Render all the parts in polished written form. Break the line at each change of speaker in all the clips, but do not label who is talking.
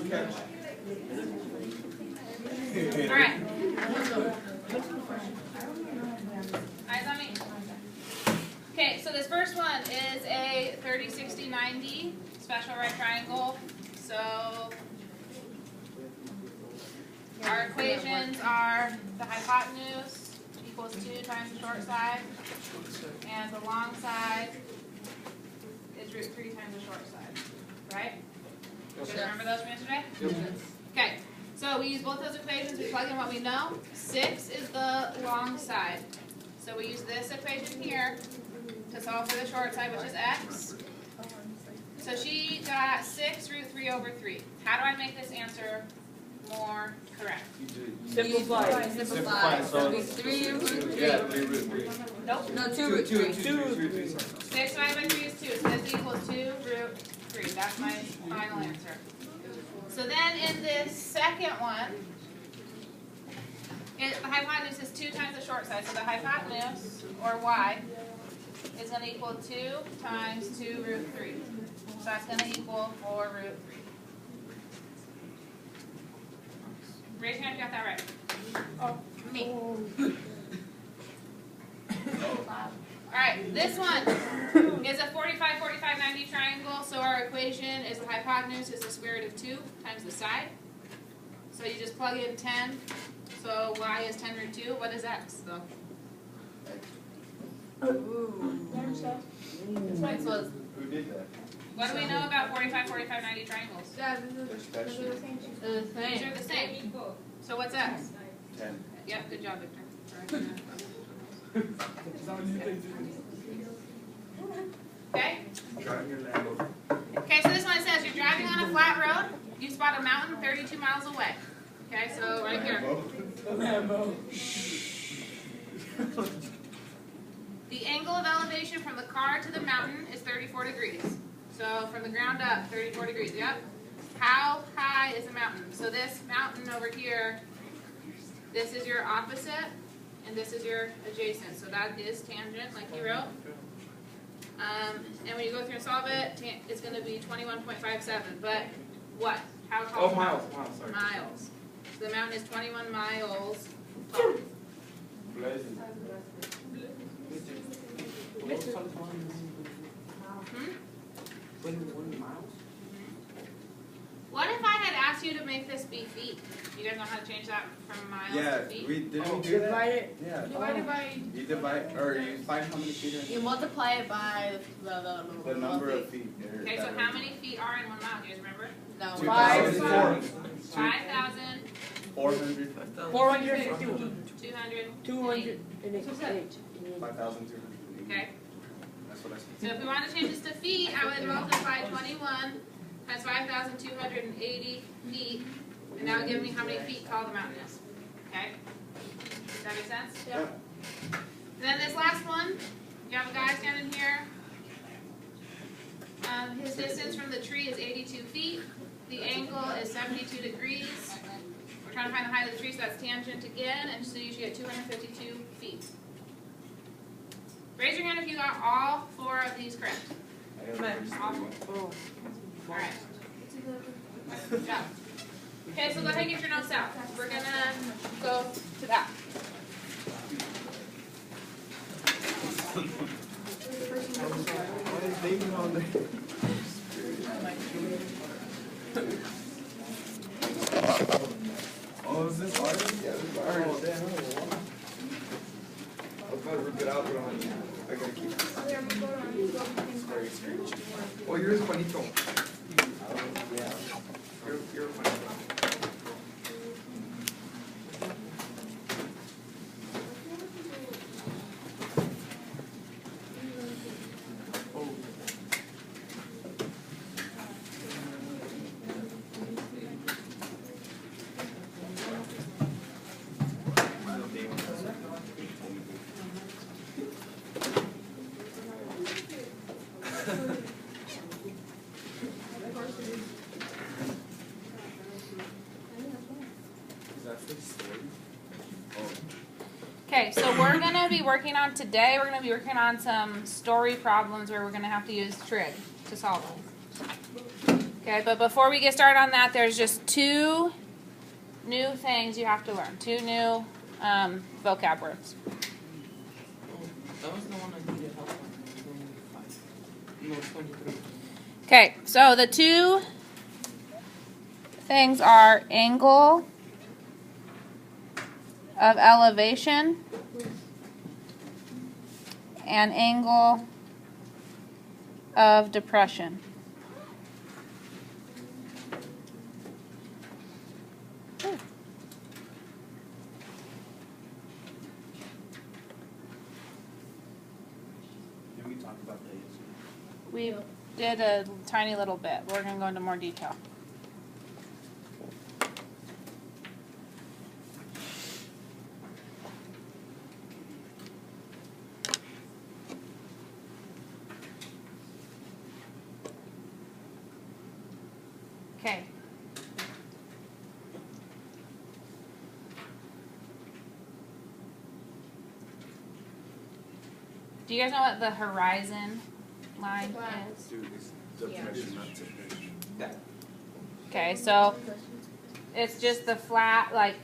All right. Eyes on me. Okay, so this first one is a 30, 60, 90 special right triangle. So our equations are the hypotenuse equals 2 times the short side, and the long side is root 3 times the short side, right? You guys remember those from yesterday? Okay, so we use both those equations, we plug in what we know. 6 is the long side. So we use this equation here to solve for the short side, which is x. So she got 6 root 3 over 3. How do I make this answer more correct?
Simplify.
So
3 root 3.
yeah, 3 root 3.
Nope.
No, 2 root 3.
2 root 3.
6 divided by 3 is 2. So this equals 2 root 3. That's my final answer. So then in this second one, the hypotenuse is 2 times the short side. So the hypotenuse, or y, is going to equal 2 times 2 root 3. So that's going to equal 4 root 3. Raise your hand if you got that right.
Oh, me.
Alright, this one is a 45, 45, 90 triangle. So our equation is the hypotenuse is the square root of 2 times the side. So you just plug in 10. So y is 10 root 2. What is x though?
This was.
Who did that?
What do we know about 45, 45, 90 triangles?
They're the same.
These are the same. So what's x?
10.
Yep, good job, Victor. Okay? Okay, so this one says you're driving on a flat road, you spot a mountain 32 miles away. Okay, so right here. The angle of elevation from the car to the mountain is 34 degrees. So from the ground up, 34 degrees, yep. How high is the mountain? So this mountain over here, this is your opposite, and this is your adjacent. So that is tangent, like you wrote. And when you go through and solve it, it's going to be 21.57. But what? How tall?
Oh, miles. Sorry.
Miles. So the mountain is 21 miles tall. What if I had asked you to make this be feet? You guys know how to change that from miles to feet?
We do that?
it.
Yeah.
Divided by.
You divide, or you find how many feet are in
You multiply it by
the number of feet.
Okay, so how many feet are in 1 mile? Do you guys remember?
No.
2,000.
5,000.
451.
200.
5,200.
Okay.
That's what I said.
So if we want to change this to feet, I would multiply 21 times 5,280 feet, and that would give me how many feet tall the mountain is. Okay? Does that make sense?
Yeah.
Then this last one, you have a guy standing here. His distance from the tree is 82 feet. The angle is 72 degrees. We're trying to find the height of the tree, so that's tangent again, and so you should get 252 feet. Raise your hand if you got all 4 of these correct. All 4. All right. Good job. Okay, so go ahead and get your notes out. We're going to go to that.
Oh, is this ours? Yeah, this is ours. Oh, damn. I'll try to rip it out, but I gotta keep it. Oh, yours is bonito. Yeah. You're bonito.
Okay, so we're going to be working on today, we're going to be working on some story problems where we're going to have to use trig to solve them. Okay, but before we get started on that, there's just 2 new things you have to learn. 2 new vocab words.
That was the one I needed help on. 25. No, 23.
Okay, so the 2 things are angle of elevation and angle of depression.
Did we talk about these?
We did a tiny little bit. We're going to go into more detail. Okay. Do you guys know what the horizon line is?
Dude, it's depression, not depression.
Okay, so it's just the flat, like,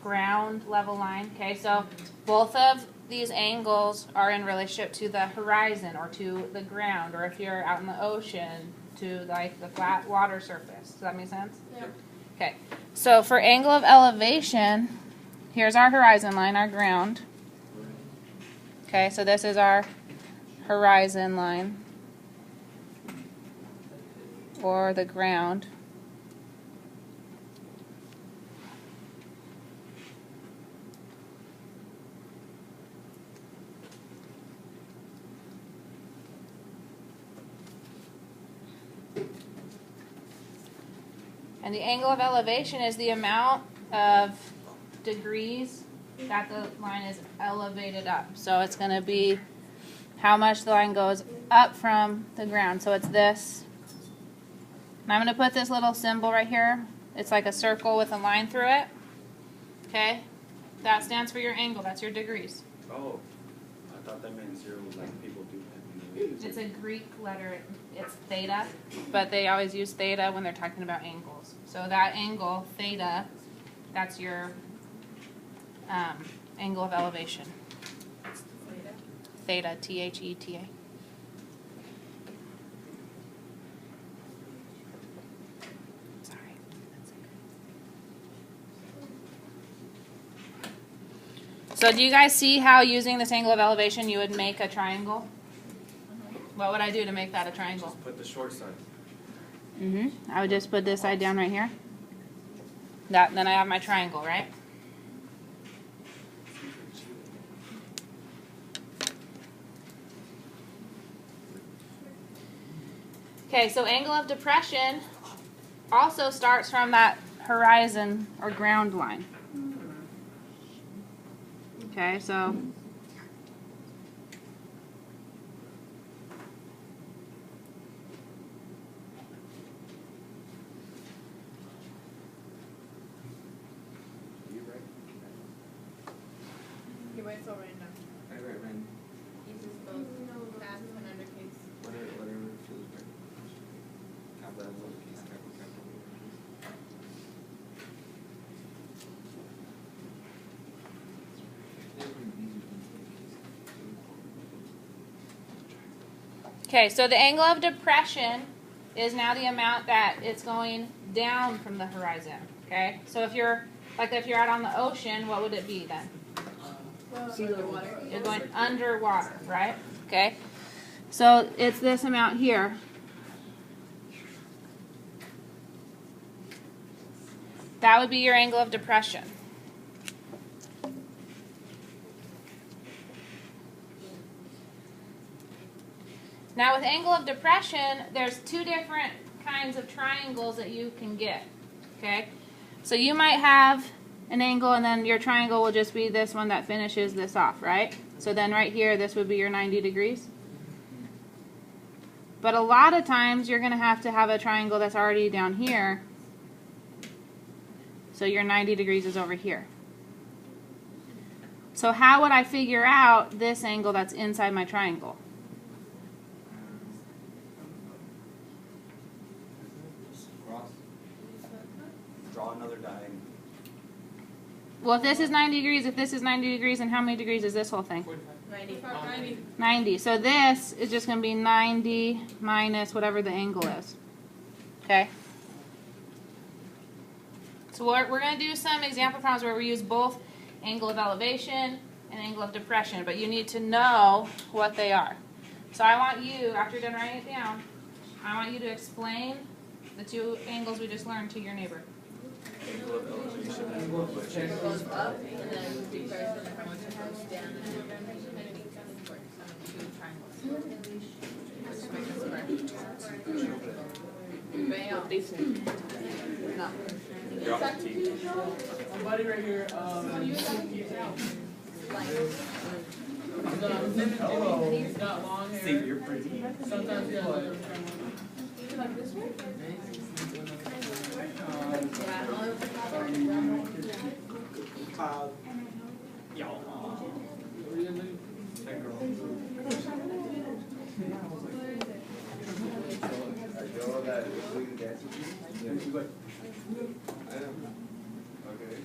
ground level line. Okay, so both of these angles are in relationship to the horizon or to the ground, or if you're out in the ocean, to, like, the flat water surface. Does that make sense?
Yeah.
Okay, so for angle of elevation, here's our horizon line, our ground. Okay, so this is our horizon line, or the ground. And the angle of elevation is the amount of degrees that the line is elevated up. So it's going to be how much the line goes up from the ground. So it's this. And I'm going to put this little symbol right here. It's like a circle with a line through it. Okay? That stands for your angle. That's your degrees.
Oh, I thought that meant 0 like people do that.
It's a Greek letter. It's theta. But they always use theta when they're talking about angles. So that angle, theta, that's your angle of elevation. Theta, T-H-E-T-A. Sorry. So do you guys see how using this angle of elevation you would make a triangle? What would I do to make that a triangle?
Just put the short side.
I would just put this side down right here. Then I have my triangle, right? Okay, so angle of depression also starts from that horizon or ground line. Okay, so
He waits till right now.
I write random.
He just goes fast and undercase.
Whatever feels right. Capital, lowercase, capital.
okay, so the angle of depression is now the amount that it's going down from the horizon. Okay, so if you're out on the ocean, what would it be then?
Sea level water.
You're going underwater, right? Okay, so it's this amount here. That would be your angle of depression. Now with angle of depression, there's 2 different kinds of triangles that you can get. Okay, so you might have an angle and then your triangle will just be this one that finishes this off, right? So then right here, this would be your 90 degrees. But a lot of times you're going to have a triangle that's already down here. So your 90 degrees is over here. So how would I figure out this angle that's inside my triangle?
Draw another diagonal.
Well, if this is 90 degrees, if this is 90 degrees, then how many degrees is this whole thing?
90.
90. So this is just going to be 90 minus whatever the angle is. Okay? So we're going to do some example problems where we use both angle of elevation and angle of depression, but you need to know what they are. So I want you, after you're done writing it down, I want you to explain the two angles we just learned to your neighbor.
Angle of elevation.
It goes up, and then the first one goes down, and then two triangles. Which makes a square. Bam.
What they say.
No.
You're off the tee.
Somebody right here,
Hello.
he's got long hair.
See, you're pretty.
Sometimes he has like.
Cloud. Y'all. Hey, girl. Girl that is leading dance with you? Yeah, she's like, I am. Okay.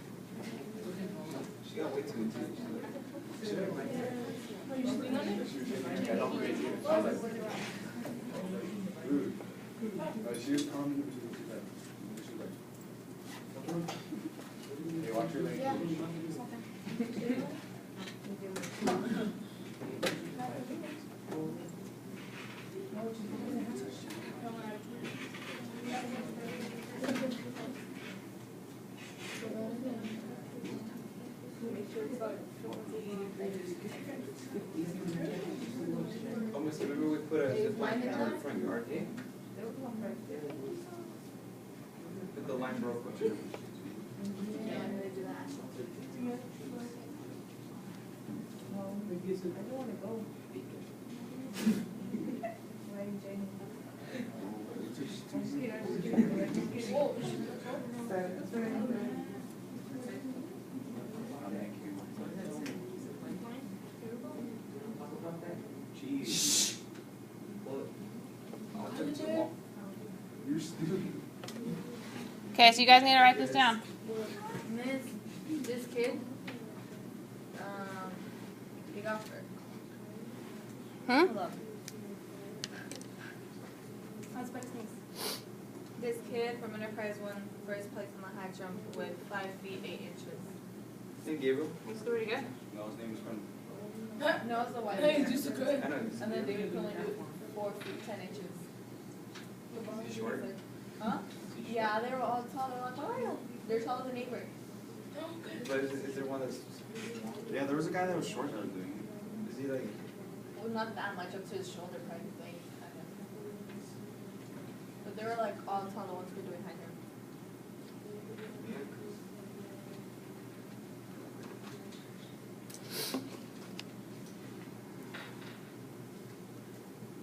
She got way too into it. She's like, I don't get you. I was like, rude. She was calling me. She was like, hey, watch your language. Almost remember we put a zip line down in the front yard. But the line broke. Jeez. You're stupid.
Okay, so you guys need to write this down.
This kid, he got hurt. Hold up. This kid from Enterprise won first place in the high jump with 5 feet 8 inches.
Hey, Gabriel.
He's pretty good.
No, his name is from.
No, it's the white.
Hey, just good.
I know he's.
And then David can only do 4 feet 10 inches.
Is he short?
Huh?
Is he
Yeah, they were all tall. They're like, oh, they're taller than neighbor.
But is there one that's? Yeah, there was a guy that was short that was doing it. Is he like?
Well, not that much up to his shoulder, probably. But they were like all tall, the ones who were doing high jump.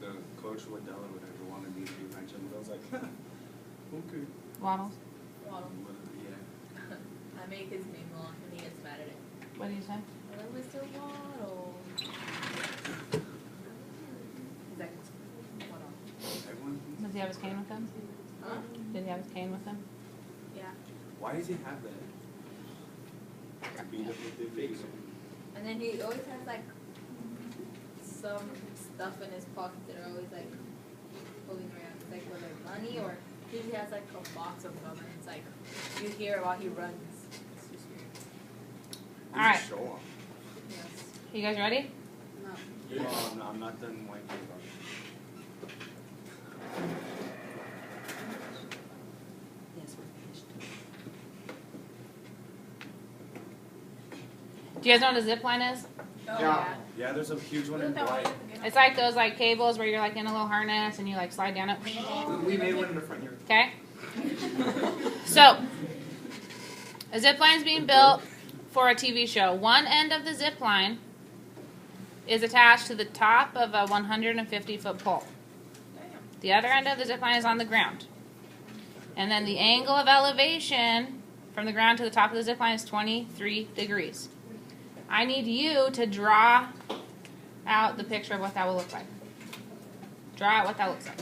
The coach Waddell or whatever wanted me to do high jump, but I was like, okay.
Waddles.
Waddle.
Yeah.
I make his name long and he gets mad at it.
What do you say?
Hello, Mr. Waddle. He's like, Waddle.
Everyone.
Does he have his cane with him?
Huh?
Did he have his cane with him?
Yeah.
Why does he have that? To beat up with the face.
And then he always has like some stuff in his pocket that are always like pulling around. It's like whether money or he usually has like a box of them and it's like you hear it while he runs. It's just weird.
All right.
Show off.
Yes.
You guys ready?
No.
Oh, no, I'm not done wiping.
Yes, we're finished.
Do you guys know what a zip line is?
Oh,
Yeah. Yeah, there's a huge one in Hawaii.
It's like those like cables where you're like in a little harness and you like slide down it.
We made one in the front yard.
Okay? So, a zip line is being built for a TV show. One end of the zip line is attached to the top of a 150-foot pole. The other end of the zip line is on the ground. And then the angle of elevation from the ground to the top of the zip line is 23 degrees. I need you to draw out the picture of what that will look like. Draw out what that looks like.